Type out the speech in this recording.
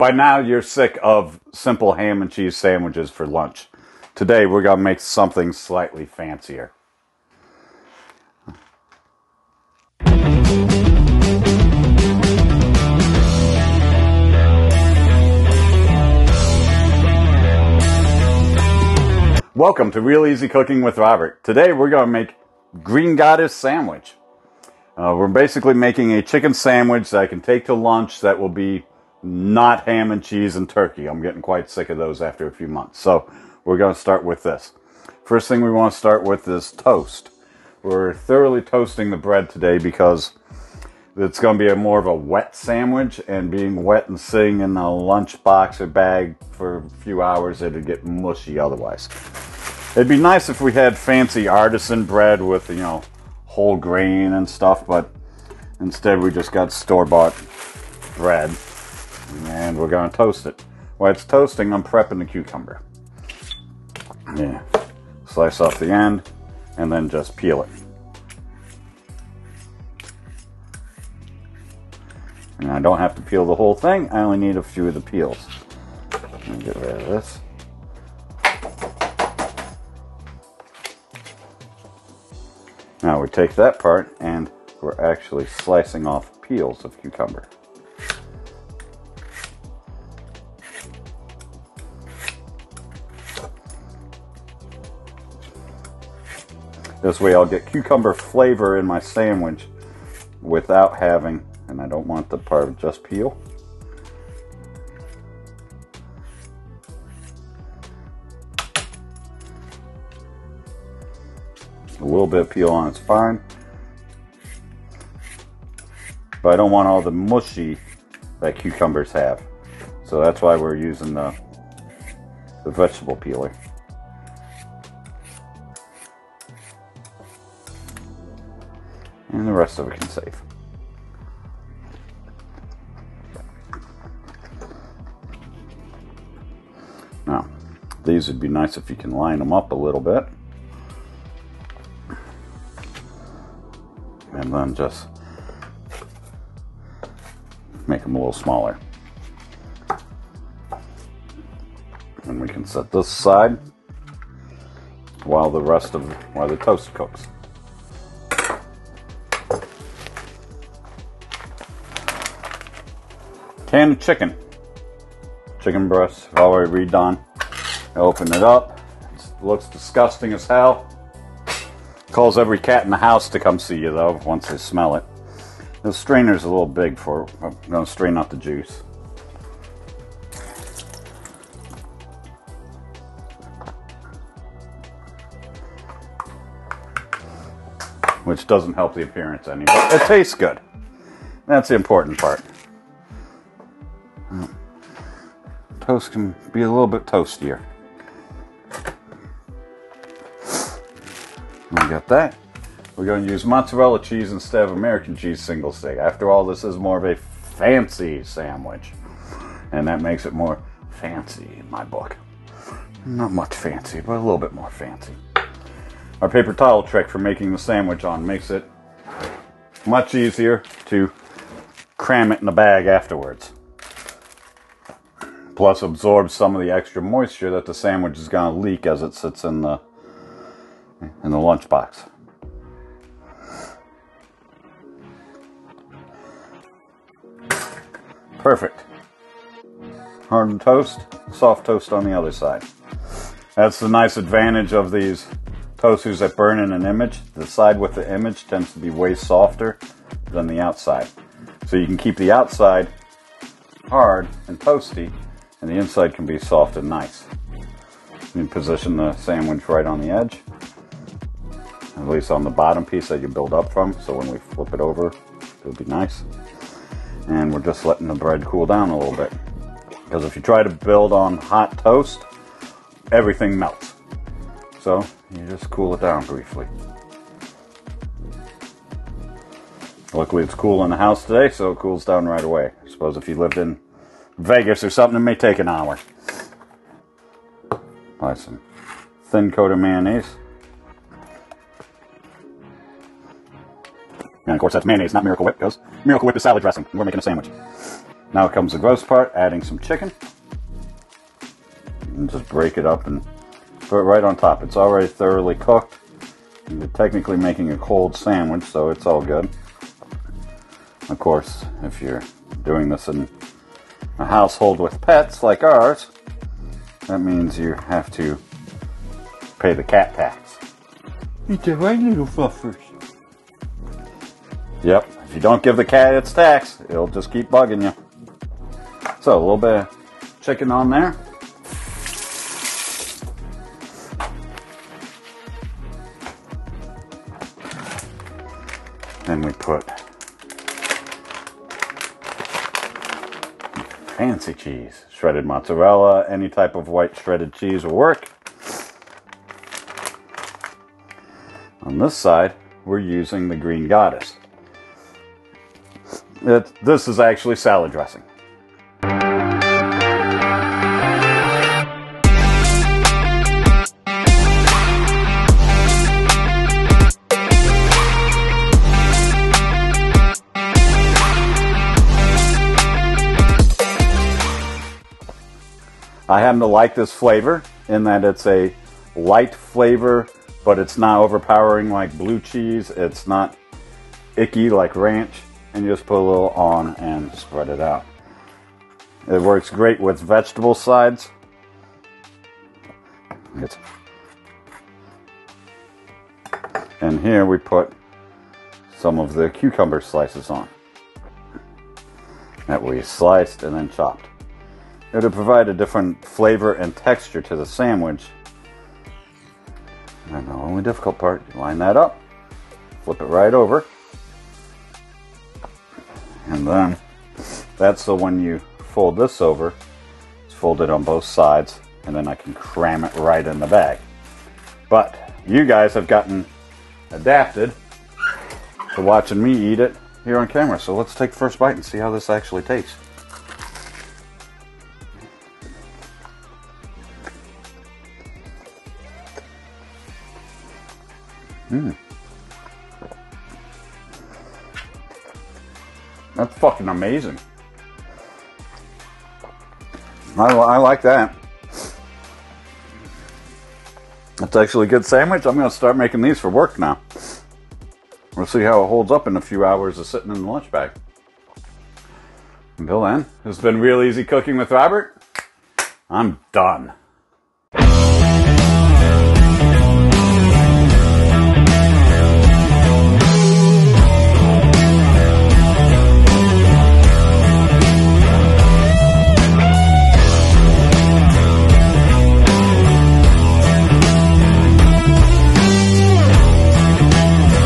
By now, you're sick of simple ham and cheese sandwiches for lunch. Today, we're going to make something slightly fancier. Welcome to Real Easy Cooking with Robert. Today, we're going to make Green Goddess sandwich. We're basically making a chicken sandwich that I can take to lunch that will be not ham and cheese and turkey. I'm getting quite sick of those after a few months. So we're going to start with this. First thing we want to start with is toast. We're thoroughly toasting the bread today because it's going to be more of a wet sandwich, and being wet and sitting in a lunch box or bag for a few hours, it'd get mushy otherwise. It'd be nice if we had fancy artisan bread with, whole grain and stuff, but instead we just got store-bought bread, and we're going to toast it. While it's toasting, I'm prepping the cucumber. Yeah, slice off the end and then just peel it. And I don't have to peel the whole thing, I only need a few of the peels. Let me get rid of this. Now we take that part and we're actually slicing off peels of cucumber. This way I'll get cucumber flavor in my sandwich without having, and I don't want the part of just peel. A little bit of peel on it's fine, but I don't want all the mushy that cucumbers have, so that's why we're using the vegetable peeler. And the rest of it can save. Now, these would be nice if you can line them up a little bit. And then just make them a little smaller. And we can set this aside while the toast cooks. Canned chicken. Chicken breast, already redone. I open it up. It looks disgusting as hell. Calls every cat in the house to come see you, though, once they smell it. The strainer's a little big for it. I'm going to strain out the juice. Which doesn't help the appearance any, but it tastes good. That's the important part. Toast can be a little bit toastier. We got that. We're going to use mozzarella cheese instead of American cheese single stick. After all, this is more of a fancy sandwich, and that makes it more fancy in my book. Not much fancy, but a little bit more fancy. Our paper towel trick for making the sandwich on makes it much easier to cram it in the bag afterwards. Plus absorbs some of the extra moisture that the sandwich is going to leak as it sits in the lunchbox. Perfect. Hardened toast, soft toast on the other side. That's the nice advantage of these toasters that burn in an image. The side with the image tends to be way softer than the outside. So you can keep the outside hard and toasty, and the inside can be soft and nice. You position the sandwich right on the edge, at least on the bottom piece that you build up from, so when we flip it over, it'll be nice. And we're just letting the bread cool down a little bit, because if you try to build on hot toast, everything melts. So you just cool it down briefly. Luckily it's cool in the house today, so it cools down right away. I suppose if you lived in Vegas or something, it may take an hour. Apply some thin coat of mayonnaise. And of course that's mayonnaise, not Miracle Whip, because Miracle Whip is salad dressing, and we're making a sandwich. Now comes the gross part, adding some chicken. And just break it up and put it right on top. It's already thoroughly cooked. You're technically making a cold sandwich, so it's all good. Of course, if you're doing this in a household with pets like ours, that means you have to pay the cat tax. Eat the right little fluffers. Yep, if you don't give the cat its tax, it'll just keep bugging you. So, a little bit of chicken on there. Then we put fancy cheese, shredded mozzarella, any type of white shredded cheese will work. On this side, we're using the Green Goddess. This is actually salad dressing. I happen to like this flavor in that it's a light flavor, but it's not overpowering like blue cheese. It's not icky like ranch, and you just put a little on and spread it out. It works great with vegetable sides. And here we put some of the cucumber slices on that we sliced and then chopped. It'll provide a different flavor and texture to the sandwich. And the only difficult part, you line that up, flip it right over, and then that's so when you fold this over, it's folded on both sides, and then I can cram it right in the bag. But you guys have gotten adapted to watching me eat it here on camera, so let's take the first bite and see how this actually tastes. That's fucking amazing. I like that. That's actually a good sandwich. I'm going to start making these for work now. We'll see how it holds up in a few hours of sitting in the lunch bag. Until then, it's been Real Easy Cooking with Robert. I'm done.